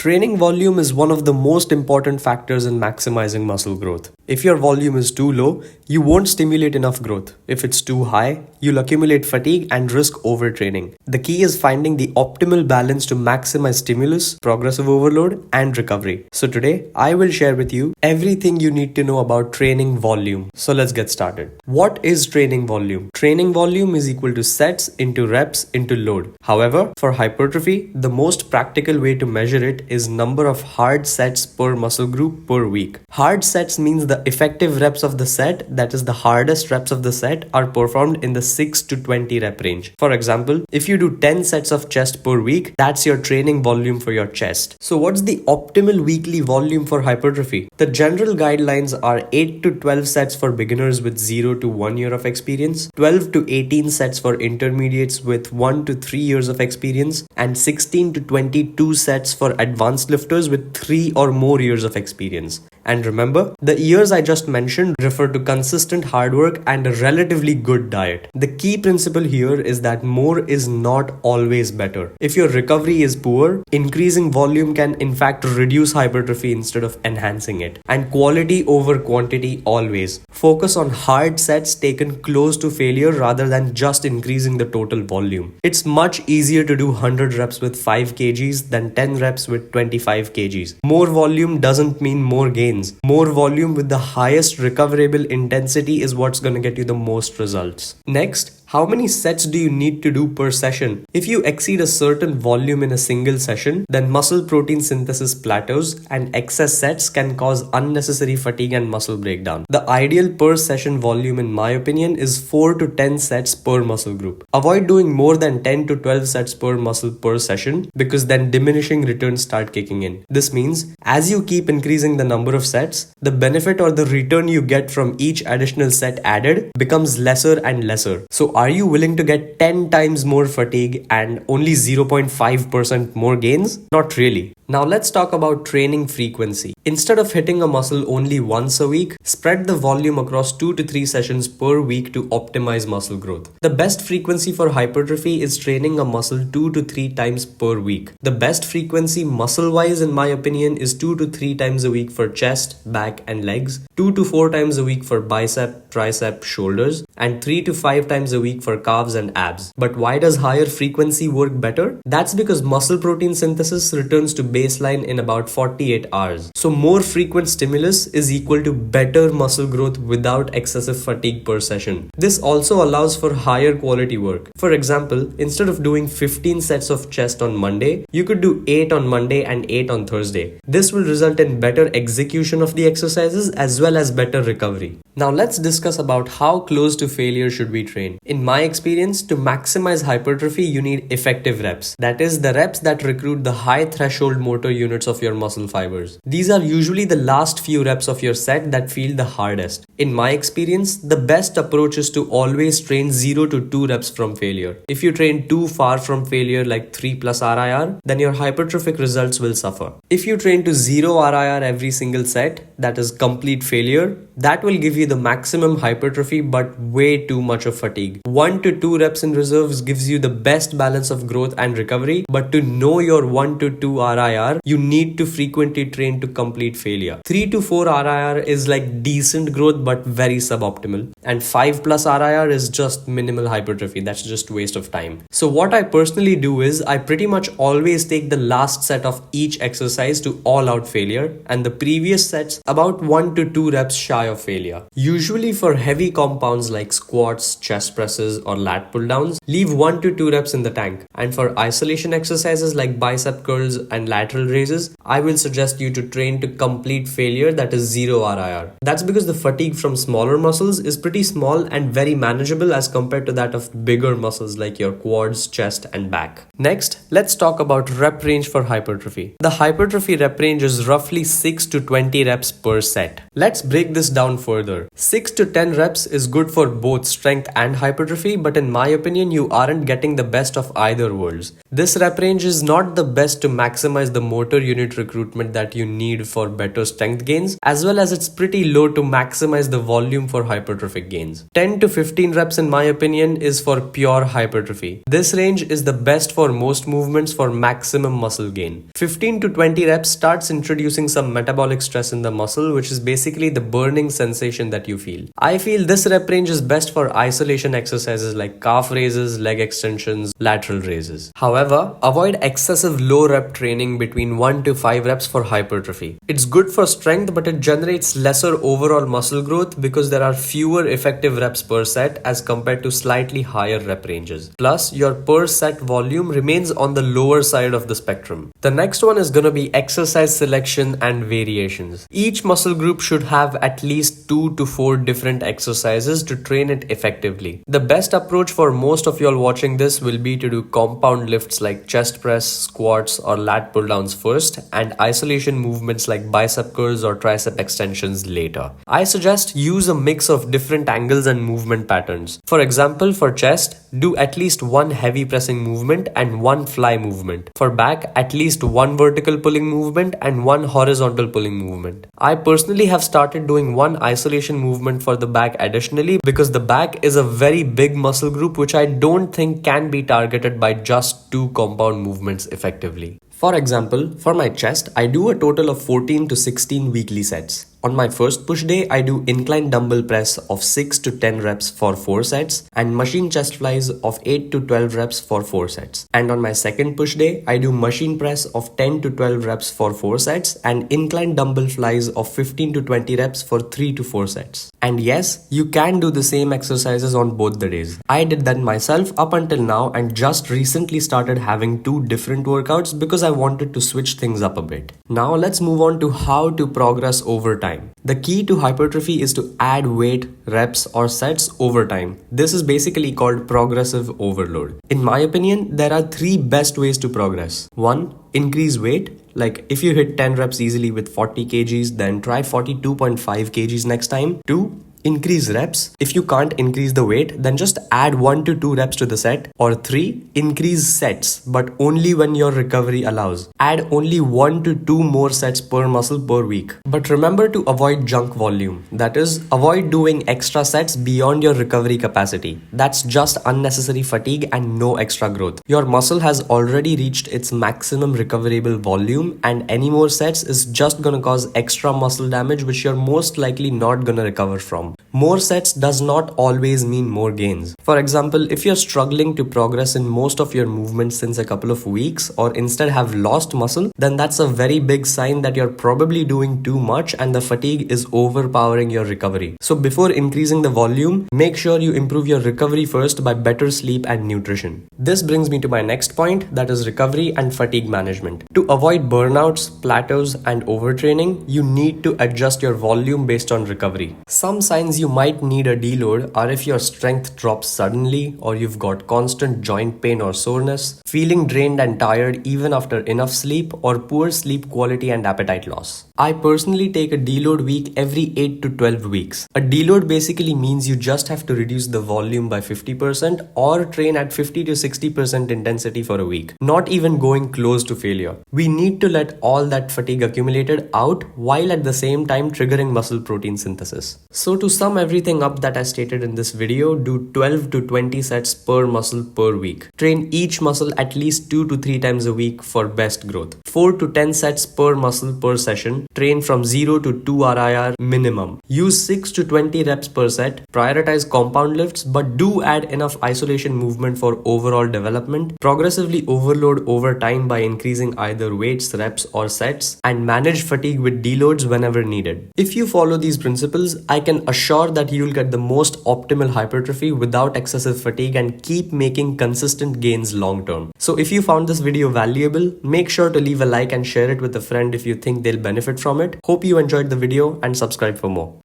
Training volume is one of the most important factors in maximizing muscle growth. If your volume is too low, you won't stimulate enough growth. If it's too high, you'll accumulate fatigue and risk overtraining. The key is finding the optimal balance to maximize stimulus, progressive overload, and recovery. So today, I will share with you everything you need to know about training volume. So let's get started. What is training volume? Training volume is equal to sets into reps into load. However, for hypertrophy, the most practical way to measure it is number of hard sets per muscle group per week. Hard sets means the effective reps of the set, that is the hardest reps of the set, are performed in the 6 to 20 rep range. For example, if you do 10 sets of chest per week, that's your training volume for your chest. So what's the optimal weekly volume for hypertrophy? The general guidelines are 8 to 12 sets for beginners with 0 to 1 year of experience, 12 to 18 sets for intermediates with 1 to 3 years of experience, and 16 to 22 sets for advanced lifters with 3 or more years of experience. And remember, the years I just mentioned refer to consistent hard work and a relatively good diet. The key principle here is that more is not always better. If your recovery is poor, increasing volume can in fact reduce hypertrophy instead of enhancing it. And quality over quantity always. Focus on hard sets taken close to failure rather than just increasing the total volume. It's much easier to do 100 reps with 5 kgs than 10 reps with 25 kgs. More volume doesn't mean more gain. More volume with the highest recoverable intensity is what's going to get you the most results. Next, how many sets do you need to do per session? If you exceed a certain volume in a single session, then muscle protein synthesis plateaus and excess sets can cause unnecessary fatigue and muscle breakdown. The ideal per session volume, in my opinion, is 4 to 10 sets per muscle group. Avoid doing more than 10 to 12 sets per muscle per session because then diminishing returns start kicking in. This means as you keep increasing the number of sets, the benefit or the return you get from each additional set added becomes lesser and lesser. So are you willing to get 10 times more fatigue and only 0.5% more gains? Not really. Now let's talk about training frequency. Instead of hitting a muscle only once a week, spread the volume across 2 to 3 sessions per week to optimize muscle growth. The best frequency for hypertrophy is training a muscle 2 to 3 times per week. The best frequency muscle-wise, in my opinion, is 2 to 3 times a week for chest, back, and legs, 2 to 4 times a week for bicep, tricep, shoulders, and 3 to 5 times a week for calves and abs. But why does higher frequency work better? That's because muscle protein synthesis returns to baseline in about 48 hours. So more frequent stimulus is equal to better muscle growth without excessive fatigue per session. This also allows for higher quality work. For example, instead of doing 15 sets of chest on Monday, you could do 8 on Monday and 8 on Thursday. This will result in better execution of the exercises as well as better recovery. Now let's discuss about how close to failure should we train. In my experience, to maximize hypertrophy, you need effective reps. That is, the reps that recruit the high threshold motor units of your muscle fibers. These are usually the last few reps of your set that feel the hardest. In my experience, the best approach is to always train 0 to 2 reps from failure. If you train too far from failure like 3 plus RIR, then your hypertrophic results will suffer. If you train to 0 RIR every single set, that is complete failure, that will give you the maximum hypertrophy but way too much of fatigue. 1 to 2 reps in reserves gives you the best balance of growth and recovery, but to know your 1 to 2 RIR, you need to frequently train to complete failure. 3 to 4 RIR is like decent growth but very suboptimal, and 5 plus RIR is just minimal hypertrophy. That's just waste of time. So what I personally do is I pretty much always take the last set of each exercise to all out failure and the previous sets about 1 to 2 reps shy of failure. Usually for heavy compounds like squats, chest presses, or lat pull downs, leave 1 to 2 reps in the tank. And for isolation exercises like bicep curls and lateral raises, I will suggest you to train to complete failure, that is 0 RIR. That's because the fatigue from smaller muscles is pretty small and very manageable as compared to that of bigger muscles like your quads, chest, and back. Next, let's talk about rep range for hypertrophy. The hypertrophy rep range is roughly 6 to 20 reps per set. Let's break this down further. 6 to 10 reps is good for both strength and hypertrophy, but in my opinion, you aren't getting the best of either worlds. This rep range is not the best to maximize the motor unit recruitment that you need for better strength gains, as well as it's pretty low to maximize the volume for hypertrophic gains. 10 to 15 reps in my opinion is for pure hypertrophy. This range is the best for most movements for maximum muscle gain. 15 to 20 reps starts introducing some metabolic stress in the muscle, which is basically the burning sensation that you feel. I feel this rep range is best for isolation exercises like calf raises, leg extensions, lateral raises. However, avoid excessive low rep training between 1 to 5 reps for hypertrophy. It's good for strength, but it generates lesser overall muscle growth because there are fewer effective reps per set as compared to slightly higher rep ranges. Plus, your per set volume remains on the lower side of the spectrum. The next one is going to be exercise selection and variations. Each muscle group should have at least 2 to 4 different exercises to train it effectively. The best approach for most of y'all watching this will be to do compound lifts like chest press, squats or lat pull downs first, and isolation movements like bicep curls or tricep extensions later. I suggest use a mix of different angles and movement patterns. For example, for chest, do at least one heavy pressing movement and one fly movement. For back, at least one vertical pulling movement and one horizontal pulling movement. I personally have started doing one isolation movement for the back additionally because the back is a very big muscle group which I don't think can be targeted by just 2 compound movements effectively. For example, for my chest, I do a total of 14 to 16 weekly sets. On my first push day, I do incline dumbbell press of 6 to 10 reps for 4 sets and machine chest flies of 8 to 12 reps for 4 sets. And on my second push day, I do machine press of 10 to 12 reps for 4 sets and incline dumbbell flies of 15 to 20 reps for 3 to 4 sets. And yes, you can do the same exercises on both the days. I did that myself up until now and just recently started having 2 different workouts because I wanted to switch things up a bit. Now let's move on to how to progress over time. The key to hypertrophy is to add weight, reps or sets over time. This is basically called progressive overload. In my opinion, there are 3 best ways to progress. 1. Increase weight. Like if you hit 10 reps easily with 40 kgs, then try 42.5 kgs next time. 2. Increase reps. If you can't increase the weight, then just add 1 to 2 reps to the set. Or 3. Increase sets, but only when your recovery allows. Add only 1 to 2 more sets per muscle per week. But remember to avoid junk volume. That is, avoid doing extra sets beyond your recovery capacity. That's just unnecessary fatigue and no extra growth. Your muscle has already reached its maximum recoverable volume, and any more sets is just gonna cause extra muscle damage which you're most likely not gonna recover from. More sets does not always mean more gains. For example, if you're struggling to progress in most of your movements since a couple of weeks or instead have lost muscle, then that's a very big sign that you're probably doing too much and the fatigue is overpowering your recovery. So before increasing the volume, make sure you improve your recovery first by better sleep and nutrition. This brings me to my next point, that is recovery and fatigue management. To avoid burnouts, plateaus and overtraining, you need to adjust your volume based on recovery. Some signs you might need a deload are if your strength drops suddenly or you've got constant joint pain or soreness, feeling drained and tired even after enough sleep, or poor sleep quality and appetite loss. I personally take a deload week every 8 to 12 weeks. A deload basically means you just have to reduce the volume by 50% or train at 50 to 60% intensity for a week, not even going close to failure. We need to let all that fatigue accumulated out while at the same time triggering muscle protein synthesis. So to sum everything up that I stated in this video, do 12 to 20 sets per muscle per week. Train each muscle at least 2 to 3 times a week for best growth. 4 to 10 sets per muscle per session. Train from 0 to 2 RIR minimum. Use 6 to 20 reps per set. Prioritize compound lifts, but do add enough isolation movement for overall development. Progressively overload over time by increasing either weights, reps or sets, and manage fatigue with deloads whenever needed. If you follow these principles, I can assure that you'll get the most optimal hypertrophy without excessive fatigue and keep making consistent gains long term. So if you found this video valuable, make sure to leave a like and share it with a friend if you think they'll benefit from it. Hope you enjoyed the video and subscribe for more.